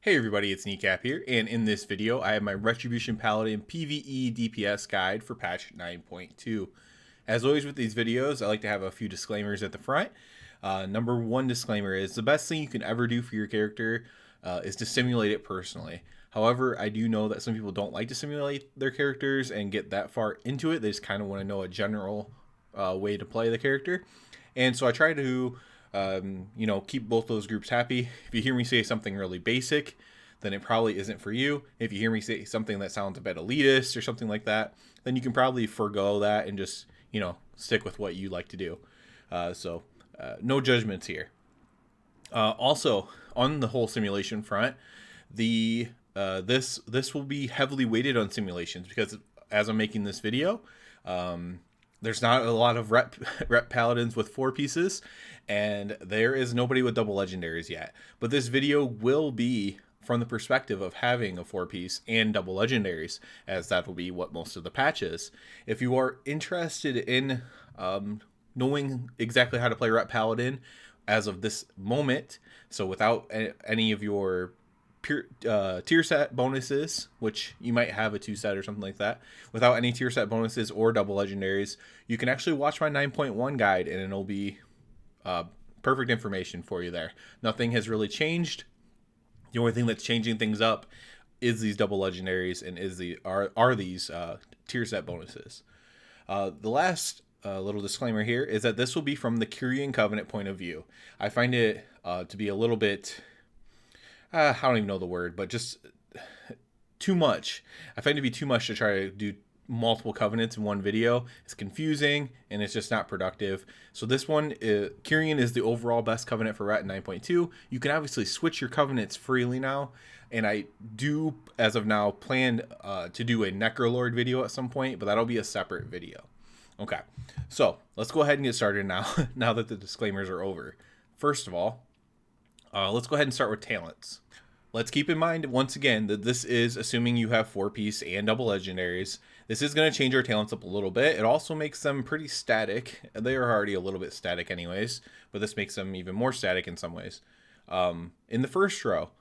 Hey everybody, it's Kneecap here, and in this video I have my Retribution Paladin PvE DPS guide for patch 9.2. As always with these videos, I like to have a few disclaimers at the front. Number one disclaimer is the best thing you can ever do for your character is to simulate it personally. However, I do know that some people don't like to simulate their characters and get that far into it. They just kind of want to know a general way to play the character. And so I try to keep both those groups happy. If you hear me say something really basic, then it probably isn't for you. If you hear me say something that sounds a bit elitist or something like that, then you can probably forego that and just, stick with what you like to do. No judgments here. Also, on the whole simulation front, this will be heavily weighted on simulations because as I'm making this video, there's not a lot of rep paladins with 4 pieces, and there is nobody with double legendaries yet. But this video will be from the perspective of having a 4-piece and double legendaries, as that will be what most of the patch is. If you are interested in knowing exactly how to play rep paladin as of this moment, so without any of your tier set bonuses, which you might have a 2-set or something like that, without any tier set bonuses or double legendaries, you can actually watch my 9.1 guide and it'll be perfect information for you there. Nothing has really changed. The only thing that's changing things up is these double legendaries and are these tier set bonuses. The last little disclaimer here is that this will be from the Kyrian Covenant point of view. I find it to be a little bit I don't even know the word, but just too much. I find it to be too much to try to do multiple covenants in one video. It's confusing and it's just not productive. So this one, Kyrian is the overall best covenant for Rat 9.2. You can obviously switch your covenants freely now, and I do, as of now, plan to do a Necrolord video at some point, but that'll be a separate video. Okay, so let's go ahead and get started now, now that the disclaimers are over. First of all, let's go ahead and start with talents. Let's keep in mind, once again, that this is assuming you have 4-piece and double legendaries. This is going to change our talents up a little bit. It also makes them pretty static. They are already a little bit static anyways, but this makes them even more static in some ways. In the first row,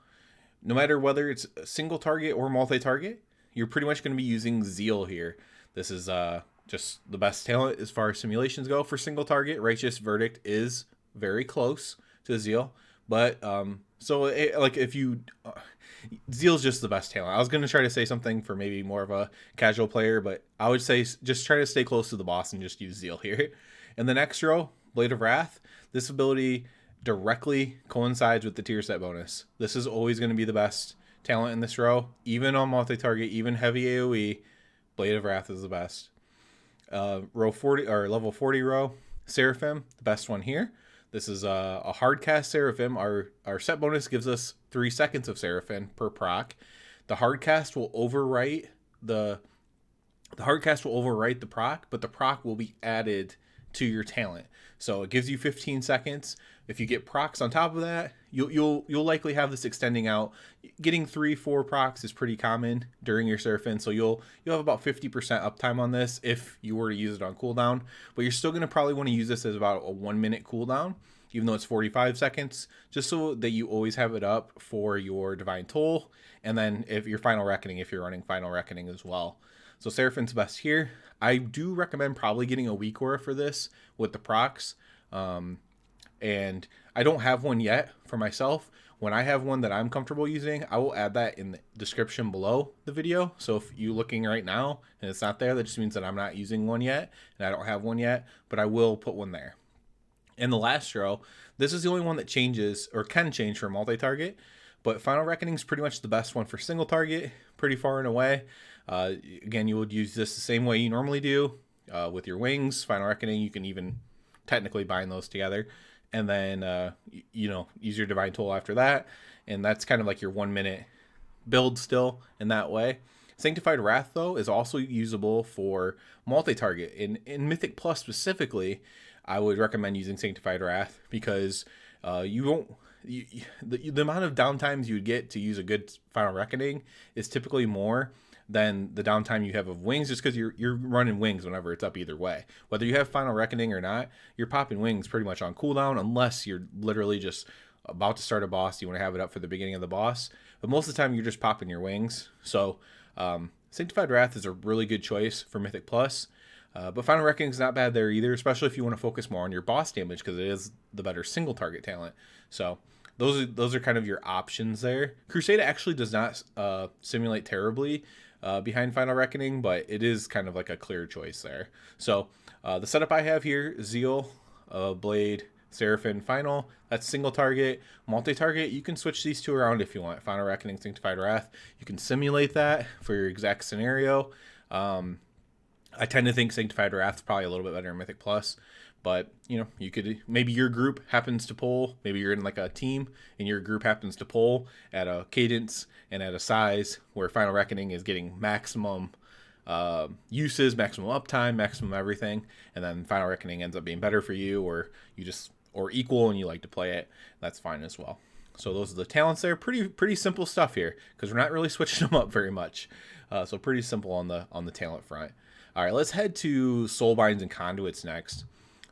no matter whether it's single target or multi-target, you're pretty much going to be using Zeal here. This is just the best talent as far as simulations go. For single target, Righteous Verdict is very close to Zeal. But Zeal's just the best talent. I was going to try to say something for maybe more of a casual player, but I would say just try to stay close to the boss and just use Zeal here. In the next row, Blade of Wrath, this ability directly coincides with the tier set bonus. This is always going to be the best talent in this row. Even on multi-target, even heavy AoE, Blade of Wrath is the best. Row 40 or level 40 row, Seraphim, the best one here. This is a hard cast Seraphim. Our set bonus gives us 3 seconds of Seraphim per proc. The hard cast will overwrite the proc, but the proc will be added to your talent. So it gives you 15 seconds. If you get procs on top of that, you'll likely have this extending out. Getting 3-4 procs is pretty common during your Seraphim, so you'll have about 50% uptime on this if you were to use it on cooldown. But you're still going to probably want to use this as about a 1-minute cooldown, even though it's 45 seconds, just so that you always have it up for your Divine Toll, and then if your Final Reckoning, if you're running Final Reckoning as well. So Seraphim's best here. I do recommend probably getting a weak aura for this with the procs. And I don't have one yet for myself. When I have one that I'm comfortable using, I will add that in the description below the video. So if you're looking right now and it's not there, that just means that I'm not using one yet and I don't have one yet, but I will put one there. In the last row, this is the only one that changes or can change for multi-target, but Final Reckoning is pretty much the best one for single target, pretty far and away. Again, you would use this the same way you normally do with your wings. Final Reckoning, you can even technically bind those together, and then use your Divine Toll after that, and that's kind of like your 1-minute build still in that way. Sanctified Wrath, though, is also usable for multi-target. In Mythic Plus specifically, I would recommend using Sanctified Wrath because the amount of downtimes you would get to use a good Final Reckoning is typically more than the downtime you have of wings, just because you're running wings whenever it's up either way. Whether you have Final Reckoning or not, you're popping wings pretty much on cooldown, unless you're literally just about to start a boss, you want to have it up for the beginning of the boss. but most of the time you're just popping your wings. So Sanctified Wrath is a really good choice for Mythic Plus. But Final Reckoning is not bad there either, especially if you want to focus more on your boss damage, because it is the better single target talent. So those are kind of your options there. Crusade actually does not simulate terribly behind Final Reckoning, but it is kind of like a clear choice there. So the setup I have here: Zeal, Blade, Seraphim, Final. That's single target. Multi-target, you can switch these two around if you want. Final Reckoning, Sanctified Wrath, you can simulate that for your exact scenario. I tend to think Sanctified Wrath is probably a little bit better in Mythic Plus, but you know, you could, maybe your group happens to pull, maybe you're in like a team and your group happens to pull at a cadence and at a size where Final Reckoning is getting maximum uses, maximum uptime, maximum everything, and then Final Reckoning ends up being better for you, or you just, or equal and you like to play it. That's fine as well. So those are the talents there. Pretty simple stuff here, because we're not really switching them up very much. So pretty simple on the talent front. All right, let's head to Soulbinds and Conduits next.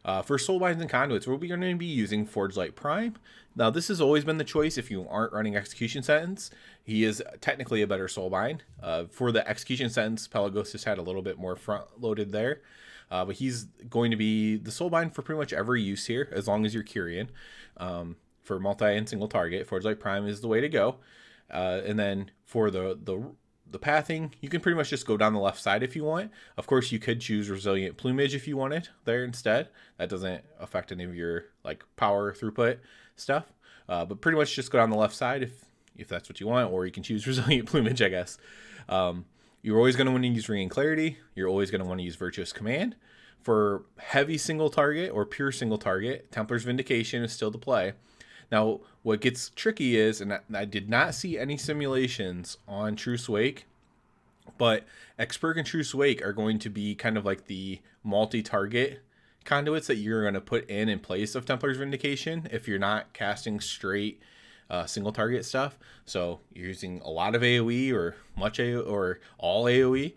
For Soulbinds and Conduits, we're going to be using Forge Light Prime. Now, this has always been the choice if you aren't running Execution Sentence. He is technically a better Soulbind. For the Execution Sentence, Pelagos just had a little bit more front-loaded there. But he's going to be the Soulbind for pretty much every use here, as long as you're Kyrian. For multi and single target, Forge Light Prime is the way to go. And then for the pathing, you can pretty much just go down the left side if you want. Of course, you could choose Resilient Plumage if you wanted there instead. That doesn't affect any of your like power throughput stuff. But pretty much just go down the left side if that's what you want, or you can choose Resilient Plumage, I guess. You're always going to want to use Ring and Clarity. You're always going to want to use Virtuous Command. For heavy single target or pure single target, Templar's Vindication is still the play. Now, what gets tricky is, and I did not see any simulations on Truce Wake, but Expurg and Truce Wake are going to be kind of like the multi-target conduits that you're going to put in place of Templar's Vindication if you're not casting straight single target stuff. So you're using a lot of AoE or much AoE or all AoE.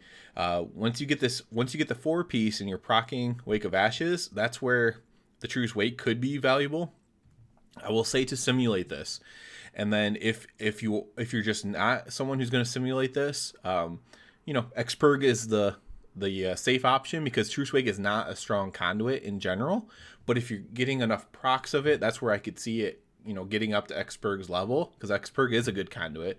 Once you get the 4-piece and you're proccing Wake of Ashes, that's where the Truce Wake could be valuable. I will say to simulate this, and then if you're just not someone who's going to simulate this, Expurg is the safe option, because Truce Wake is not a strong conduit in general. But if you're getting enough procs of it, that's where I could see it, getting up to Expurg's level, because Expurg is a good conduit.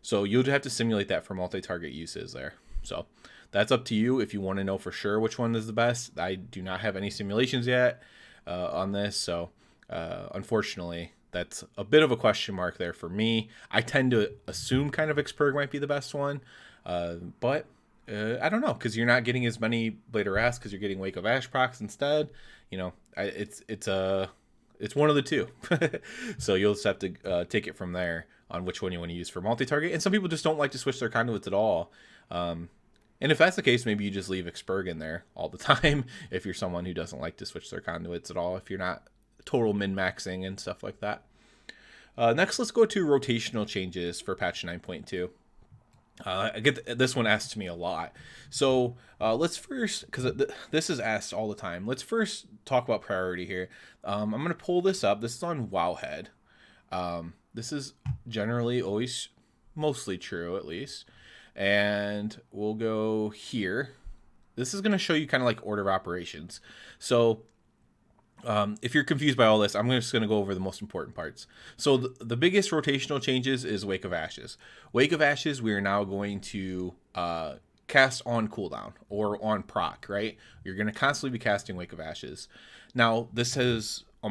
So you'll have to simulate that for multi-target uses there. So that's up to you if you want to know for sure which one is the best. I do not have any simulations yet on this, so. Unfortunately, that's a bit of a question mark there for me. I tend to assume kind of Expurg might be the best one, but I don't know, because you're not getting as many Blade of Wrath because you're getting Wake of Ash procs instead. It's one of the two. So you'll just have to take it from there on which one you want to use for multi-target. And some people just don't like to switch their conduits at all. And if that's the case, maybe you just leave Expurg in there all the time if you're someone who doesn't like to switch their conduits at all, if you're not total min-maxing and stuff like that. Next, let's go to rotational changes for patch 9.2. I get this one asked to me a lot. So let's first, because this is asked all the time, let's first talk about priority here. I'm going to pull this up. This is on Wowhead. This is generally always mostly true, at least. And we'll go here. This is going to show you kind of like order of operations. So if you're confused by all this, I'm just going to go over the most important parts. So the biggest rotational changes is Wake of Ashes. Wake of Ashes, we are now going to cast on cooldown or on proc, right? You're going to constantly be casting Wake of Ashes. Now, this has a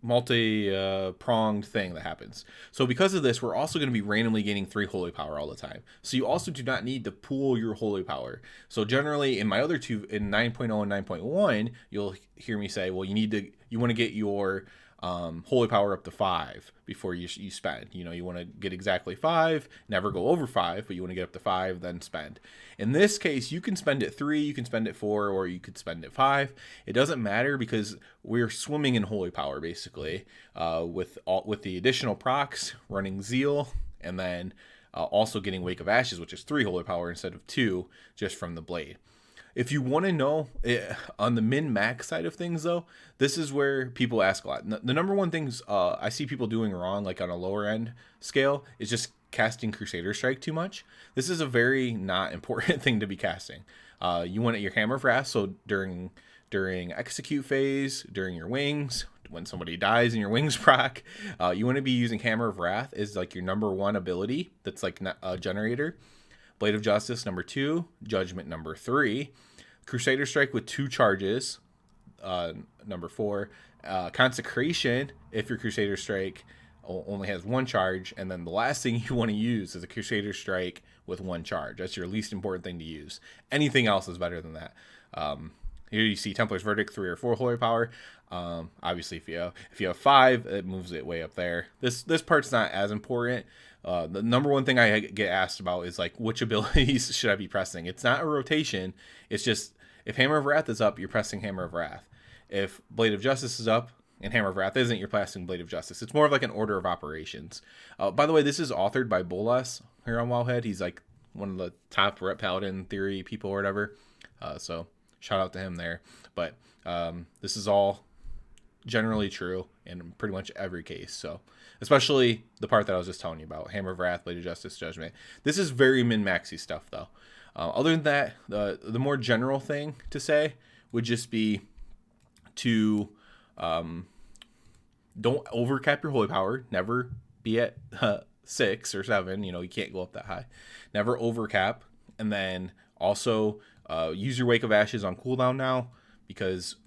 multi-pronged thing that happens. So because of this, we're also going to be randomly gaining 3 holy power all the time. So you also do not need to pool your holy power. So generally in my other two, in 9.0 and 9.1, you'll hear me say, well, you want to get your holy power up to 5 before you spend. You want to get exactly 5, never go over 5, but you want to get up to 5, then spend. In this case, you can spend at 3, you can spend at 4, or you could spend at 5. It doesn't matter, because we're swimming in holy power basically, with the additional procs, running Zeal, and then also getting Wake of Ashes, which is 3 holy power instead of 2, just from the blade. If you want to know on the min-max side of things, though, this is where people ask a lot. The number one things I see people doing wrong, like on a lower end scale, is just casting Crusader Strike too much. This is a very not important thing to be casting. You want it your Hammer of Wrath, so during execute phase, during your wings, when somebody dies in your wings proc, you want to be using Hammer of Wrath is like your number one ability. That's like a generator. Blade of Justice number 2, Judgment number 3, Crusader Strike with 2 charges, number 4, Consecration if your Crusader Strike only has 1 charge, and then the last thing you want to use is a Crusader Strike with 1 charge. That's your least important thing to use. Anything else is better than that. Here you see Templar's Verdict, 3 or 4 holy power. Obviously, if you have 5, it moves it way up there. This part's not as important. The number one thing I get asked about is like, which abilities should I be pressing? It's not a rotation. It's just, if Hammer of Wrath is up, you're pressing Hammer of Wrath. If Blade of Justice is up and Hammer of Wrath isn't, you're pressing Blade of Justice. It's more of like an order of operations. By the way, this is authored by Bolas here on Wildhead. He's like one of the top Rep Paladin theory people or whatever. So shout out to him there. But this is all generally true in pretty much every case. So especially the part that I was just telling you about, Hammer of Wrath, Blade of Justice, Judgment. This is very min-maxy stuff, though. Other than that, the more general thing to say would just be to don't overcap your holy power. Never be at 6 or 7. You know, you can't go up that high. Never overcap. And then also use your Wake of Ashes on cooldown now,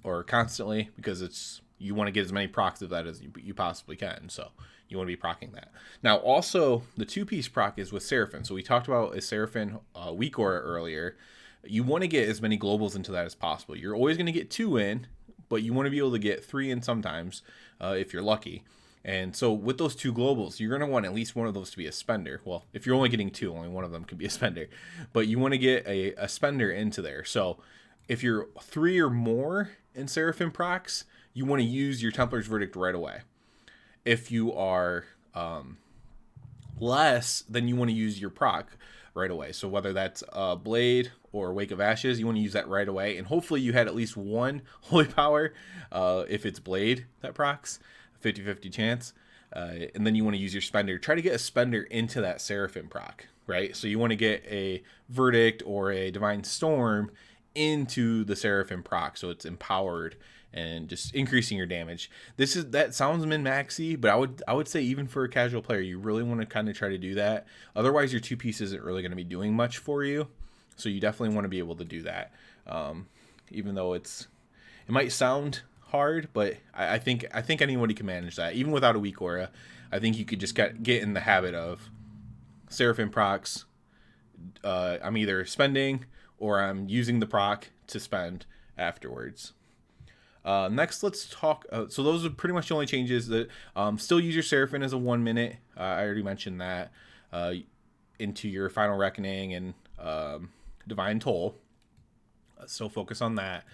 or constantly, because you want to get as many procs of that as you possibly can. So you want to be proccing that. Now, also, the 2-piece proc is with Seraphim. So we talked about a Seraphim weak aura earlier. You want to get as many globals into that as possible. You're always going to get 2 in, but you want to be able to get 3 in sometimes if you're lucky. And so with those 2 globals, you're going to want at least one of those to be a spender. Well, if you're only getting 2, only one of them can be a spender. But you want to get a spender into there. So if you're 3 or more in Seraphim procs, you want to use your Templar's Verdict right away. If you are less, then you want to use your proc right away. So whether that's Blade or Wake of Ashes, you want to use that right away. And hopefully you had at least 1 holy power if it's Blade that procs, 50-50 chance. And then you want to use your spender. Try to get a spender into that Seraphim proc, right? So you want to get a Verdict or a Divine Storm into the Seraphim proc, so it's empowered and just increasing your damage. That sounds min-maxy, but I would say even for a casual player, you really want to kind of try to do that. Otherwise, your 2-piece isn't really going to be doing much for you. So you definitely want to be able to do that. Even though it might sound hard, but I think anybody can manage that. Even without a weak aura, I think you could just get in the habit of Seraphim procs. I'm either spending or I'm using the proc to spend afterwards. Next, let's talk. So those are pretty much the only changes. That still use your Seraphim as a 1 minute. I already mentioned that into your Final Reckoning and Divine Toll. Still focus on that.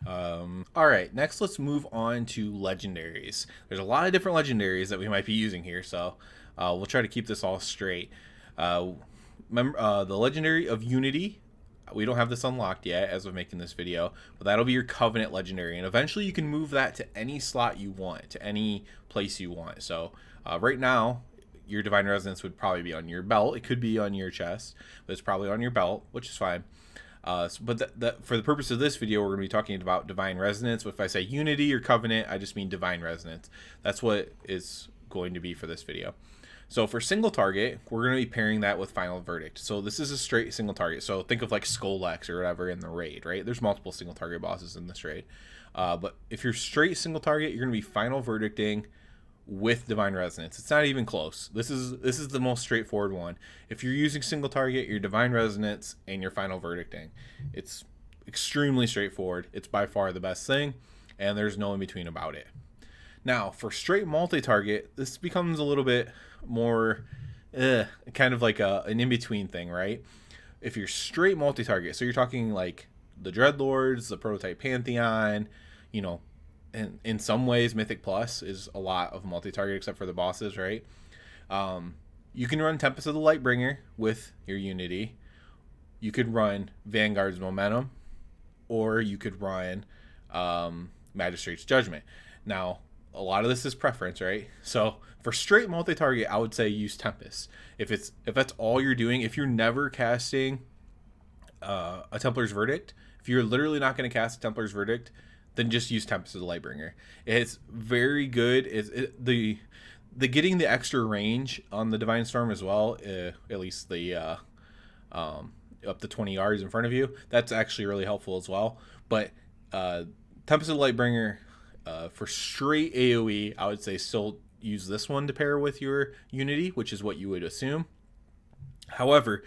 All right, next let's move on to legendaries. There's a lot of different legendaries that we might be using here, so we'll try to keep this all straight. Remember the legendary of Unity. We don't have this unlocked yet as of making this video, but that'll be your Covenant legendary, and eventually you can move that to any slot you want, to any place you want. So right now your Divine Resonance would probably be on your belt. It could be on your chest, but it's probably on your belt, which is fine. But for the purpose of this video, we're going to be talking about Divine Resonance. But if I say Unity or Covenant, I just mean Divine Resonance. That's what is going to be for this video. So for single target, we're going to be pairing that with Final Verdict. So this is a straight single target. So think of like Skolex or whatever in the raid, right? There's multiple single target bosses in this raid. But if you're straight single target, you're going to be Final Verdicting with Divine Resonance. It's not even close. This is the most straightforward one. If you're using single target, your Divine Resonance and your Final Verdicting. It's extremely straightforward. It's by far the best thing, and there's no in between about it. Now, for straight multi-target, this becomes a little bit more kind of like an in-between thing, right? If you're straight multi-target, so you're talking like the Dreadlords, the Prototype Pantheon, you know, and in some ways Mythic Plus is a lot of multi-target except for the bosses, right? You can run Tempest of the Lightbringer with your Unity. You could run Vanguard's Momentum or you could run Magistrate's Judgment. Now, a lot of this is preference, right? So for straight multi-target, I would say use Tempest. If that's all you're doing, if you're never casting a Templar's Verdict, if you're literally not going to cast a Templar's Verdict, then just use Tempest as a Lightbringer. It's very good. The getting the extra range on the Divine Storm as well, at least the up to 20 yards in front of you, that's actually really helpful as well. But Tempest as a Lightbringer, for straight AoE, I would say still use this one to pair with your Unity, which is what you would assume. However,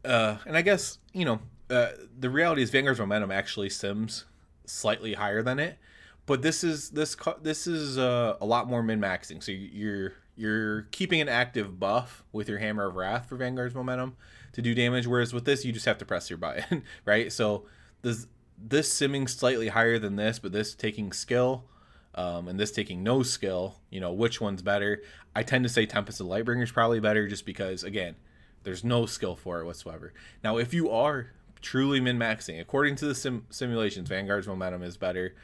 and I guess, the reality is Vanguard's Momentum actually sims slightly higher than it, but this is a lot more min-maxing. So you're keeping an active buff with your Hammer of Wrath for Vanguard's Momentum to do damage, whereas with this you just have to press your button, right? So this simming slightly higher than this, but this taking skill, and this taking no skill, which one's better? I tend to say Tempest of Lightbringer is probably better, just because, again, there's no skill for it whatsoever. Now, if you are truly min-maxing, according to the simulations, Vanguard's Momentum is better.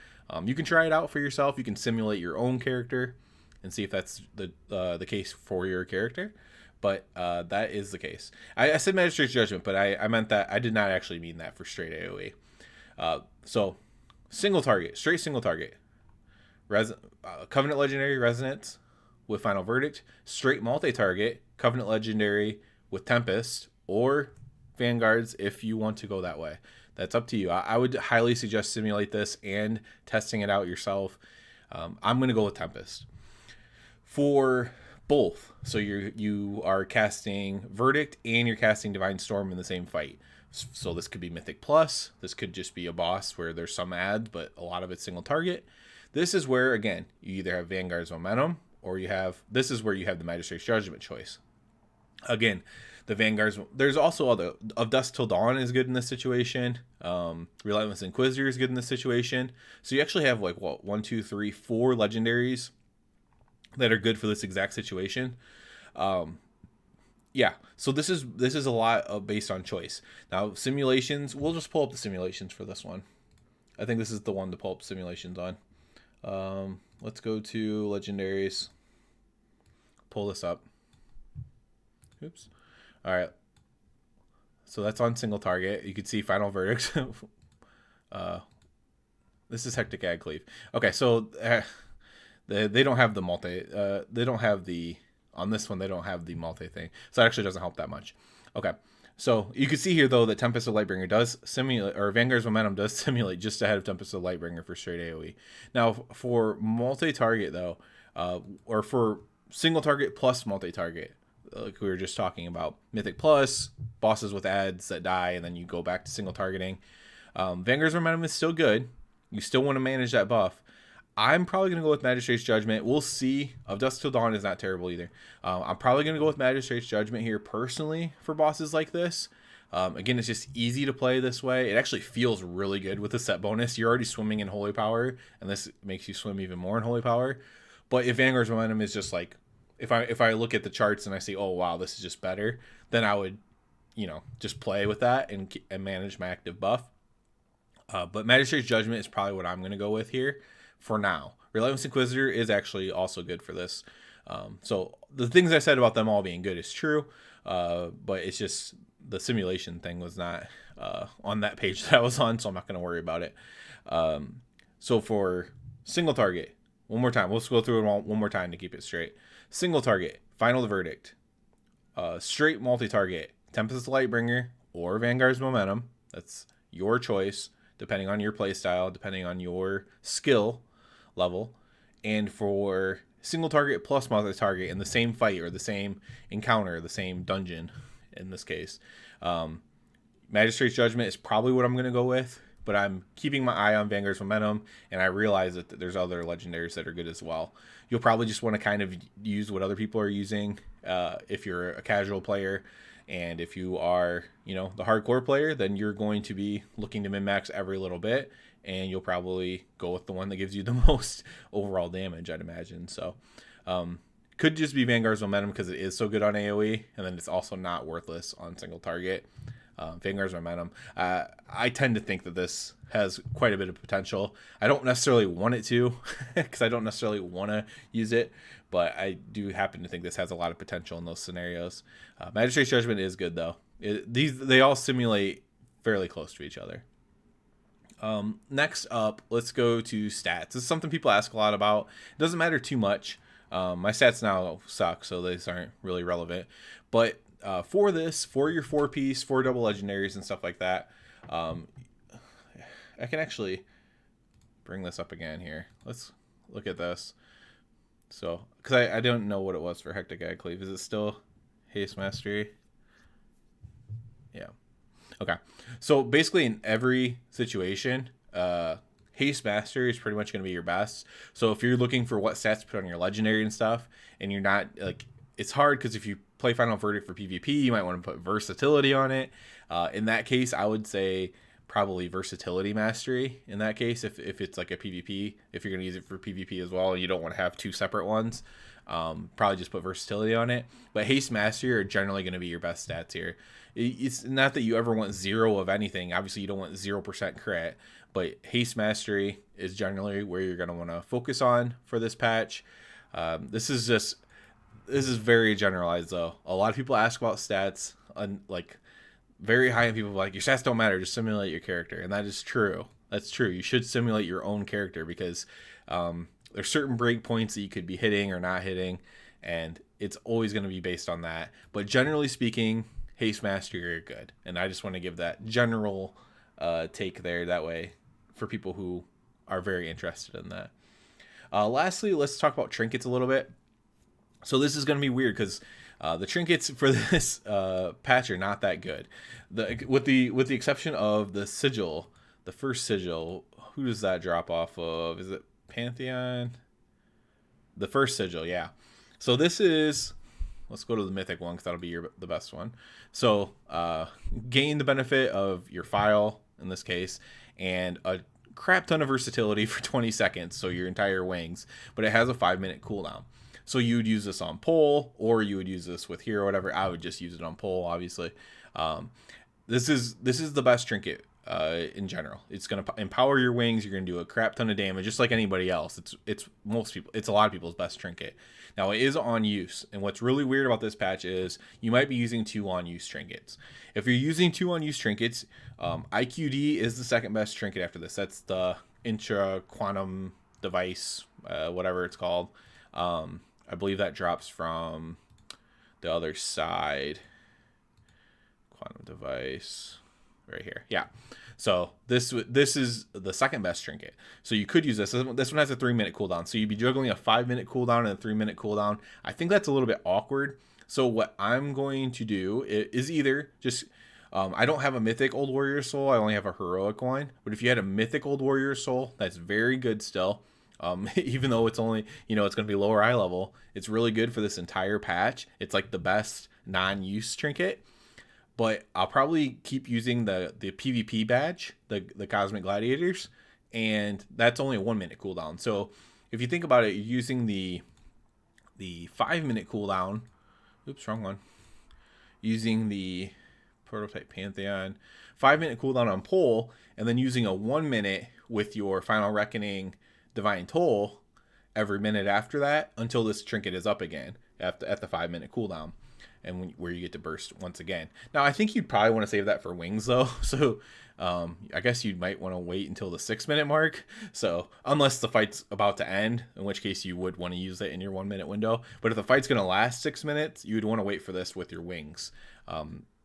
You can try it out for yourself. You can simulate your own character and see if that's the case for your character. But that is the case. I said Magistrate's Judgment, but I meant that. I did not actually mean that for straight AoE. So single target, straight single target. Covenant Legendary Resonance with Final Verdict. Straight multi-target, Covenant Legendary with Tempest, or Vanguards if you want to go that way. That's up to you. I would highly suggest simulate this and testing it out yourself. I'm going to go with Tempest. For both, so you are casting Verdict and you're casting Divine Storm in the same fight. So this could be Mythic Plus. This could just be a boss where there's some ads, but a lot of it's single target. This is where, again, you either have Vanguard's Momentum or this is where you have the Magistrate's Judgment choice. Again, the Vanguards, there's also Of Dusk Till Dawn is good in this situation. Relentless Inquisitor is good in this situation. So you actually have 4 legendaries that are good for this exact situation. Yeah, so this is a lot based on choice. Now, simulations, we'll just pull up the simulations for this one. I think this is the one to pull up simulations on. Let's go to legendaries. Pull this up. Oops. All right. So that's on single target. You can see Final Verdict. This is Hectic Agcleave. Okay, so they don't have the multi. They don't have the on this one. They don't have the multi thing. So it actually doesn't help that much. Okay. So you can see here though that Tempest of Lightbringer does simulate, or Vanguard's Momentum does simulate just ahead of Tempest of Lightbringer for straight AoE. Now for multi-target though, or for single target plus multi-target, like we were just talking about, Mythic Plus, bosses with ads that die, and then you go back to single targeting. Vanguard's Momentum is still good. You still want to manage that buff. I'm probably going to go with Magistrate's Judgment. We'll see. Of Dusk Till Dawn is not terrible either. I'm probably going to go with Magistrate's Judgment here personally for bosses like this. Again, it's just easy to play this way. It actually feels really good with the set bonus. You're already swimming in Holy Power, and this makes you swim even more in Holy Power. But if Vanguard's Momentum is just like, if I look at the charts and I see, oh wow, this is just better, then I would, just play with that and manage my active buff. But Magistrate's Judgment is probably what I'm going to go with here for now. Relentless Inquisitor is actually also good for this. So the things I said about them all being good is true, but it's just the simulation thing was not on that page that I was on, so I'm not going to worry about it. So for single target, one more time, let's go through it one more time to keep it straight. Single target, Final Verdict. Straight multi-target, Tempest Lightbringer or Vanguard's Momentum. That's your choice, depending on your playstyle, depending on your skill level. And for single target plus multi-target in the same fight or the same encounter, the same dungeon in this case, Magistrate's Judgment is probably what I'm going to go with, but I'm keeping my eye on Vanguard's Momentum, and I realize that there's other legendaries that are good as well. You'll probably just want to kind of use what other people are using if you're a casual player, and if you are, the hardcore player, then you're going to be looking to min-max every little bit, and you'll probably go with the one that gives you the most overall damage, I'd imagine. So could just be Vanguard's Momentum because it is so good on AoE, and then it's also not worthless on single target. Vanguard's Momentum. I tend to think that this has quite a bit of potential. I don't necessarily want it to, because I don't necessarily want to use it, but I do happen to think this has a lot of potential in those scenarios. Magistrate's Judgment is good though. They all simulate fairly close to each other. Next up, let's go to stats. This is something people ask a lot about. It doesn't matter too much. My stats now suck, so these aren't really relevant. But for this, for your 4-piece, 4 double legendaries and stuff like that, I can actually bring this up again here. Let's look at this. So, because I don't know what it was for Hectic Agcleave. Is it still Haste Mastery? Yeah. Okay. So basically in every situation, Haste Mastery is pretty much going to be your best. So if you're looking for what stats to put on your legendary and stuff, and you're not like, it's hard because if you play Final Verdict for PvP, you might want to put versatility on it. In that case, I would say probably Versatility Mastery. In that case, if it's like a PvP, if you're going to use it for PvP as well, and you don't want to have 2 separate ones, probably just put Versatility on it. But Haste Mastery are generally going to be your best stats here. It's not that you ever want 0 of anything. Obviously, you don't want 0% crit, but Haste Mastery is generally where you're going to want to focus on for this patch. This is very generalized though. A lot of people ask about stats, like very high end people like, your stats don't matter, just simulate your character, and that is true. That's true. You should simulate your own character because there's certain breakpoints that you could be hitting or not hitting, and it's always going to be based on that. But generally speaking, Haste Mastery are good, and I just want to give that general take there, that way for people who are very interested in that. Lastly, let's talk about trinkets a little bit. So this is going to be weird because the trinkets for this patch are not that good. With the exception of the sigil, the first sigil. Who does that drop off of? Is it Pantheon? The first sigil, yeah. So this is, let's go to the mythic one because that'll be the best one. So gain the benefit of your file in this case, and a crap ton of versatility for 20 seconds, so your entire wings, but it has a 5-minute cooldown. So you would use this on pole, or you would use this with hero, or whatever. I would just use it on pole, obviously. This is the best trinket in general. It's going to empower your wings. You're going to do a crap ton of damage, just like anybody else. It's a lot of people's best trinket. Now it is on use, and what's really weird about this patch is you might be using 2 on use trinkets. If you're using 2 on use trinkets, IQD is the second best trinket after this. That's the intra quantum device, whatever it's called. I believe that drops from the other side. Quantum device right here. Yeah. So this is the second best trinket. So you could use this. This one has a 3-minute cooldown. So you'd be juggling a 5-minute cooldown and a 3-minute cooldown. I think that's a little bit awkward. So what I'm going to do is either just, I don't have a mythic Old Warrior Soul. I only have a heroic one. But if you had a mythic Old Warrior Soul, that's very good still. Even though it's only, it's going to be lower eye level, it's really good for this entire patch. It's like the best non-use trinket. But I'll probably keep using the PvP badge, the Cosmic Gladiators, and that's only a 1-minute cooldown. So if you think about it, you're using the 5-minute cooldown. Oops, wrong one. Using the Prototype Pantheon 5-minute cooldown on pole, and then using a 1-minute with your Final Reckoning Divine Toll every minute after that until this trinket is up again at the 5-minute cooldown, and where you get to burst once again. Now I think you'd probably want to save that for wings though, so I guess you might want to wait until the 6-minute mark, so unless the fight's about to end, in which case you would want to use it in your 1-minute window. But if the fight's going to last 6 minutes, you would want to wait for this with your wings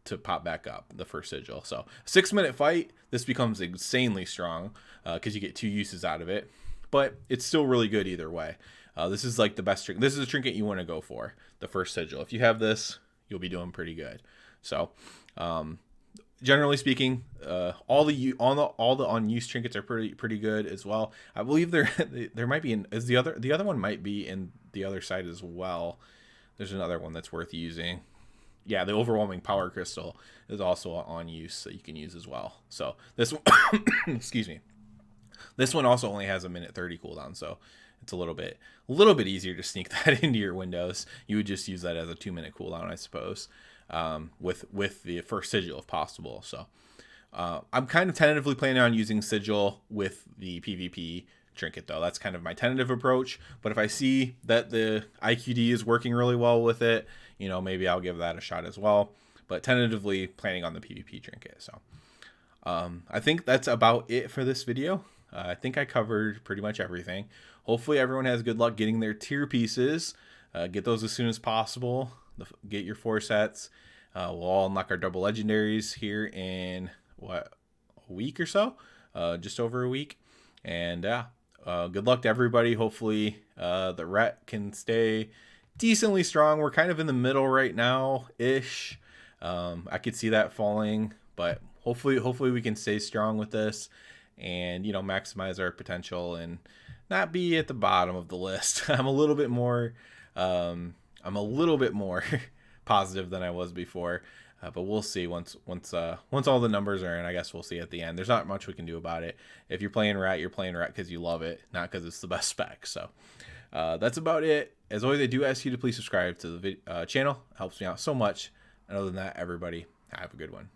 to pop back up the first sigil. So 6-minute fight, this becomes insanely strong because you get 2 uses out of it. But it's still really good either way. This is like the best trinket. This is a trinket you want to go for, the first sigil. If you have this, you'll be doing pretty good. So, generally speaking, all the on-use trinkets are pretty good as well. I believe there might be the other one might be in the other side as well. There's another one that's worth using. Yeah, the Overwhelming Power Crystal is also on use that you can use as well. So this one, excuse me. This one also only has a 1:30 cooldown, so it's a little bit easier to sneak that into your windows. You would just use that as a 2-minute cooldown, I suppose. with the first sigil if possible. So I'm kind of tentatively planning on using sigil with the PvP trinket though. That's kind of my tentative approach. But if I see that the IQD is working really well with it, you know, maybe I'll give that a shot as well. But tentatively planning on the PvP trinket. So I think that's about it for this video. I think I covered pretty much everything. Hopefully everyone has good luck getting their tier pieces. Get those as soon as possible. Get your 4 sets. We'll all unlock our double legendaries here in a week or so, just over a week. And good luck to everybody. Hopefully the ret can stay decently strong. We're kind of in the middle right now ish. I could see that falling, but hopefully we can stay strong with this and, you know, maximize our potential and not be at the bottom of the list. I'm a little bit more positive than I was before, but we'll see once all the numbers are in. I guess we'll see at the end. There's not much we can do about it. If you're playing rat because you love it, not because it's the best spec. So that's about it. As always, I do ask you to please subscribe to the channel. It helps me out so much. And other than that, everybody have a good one.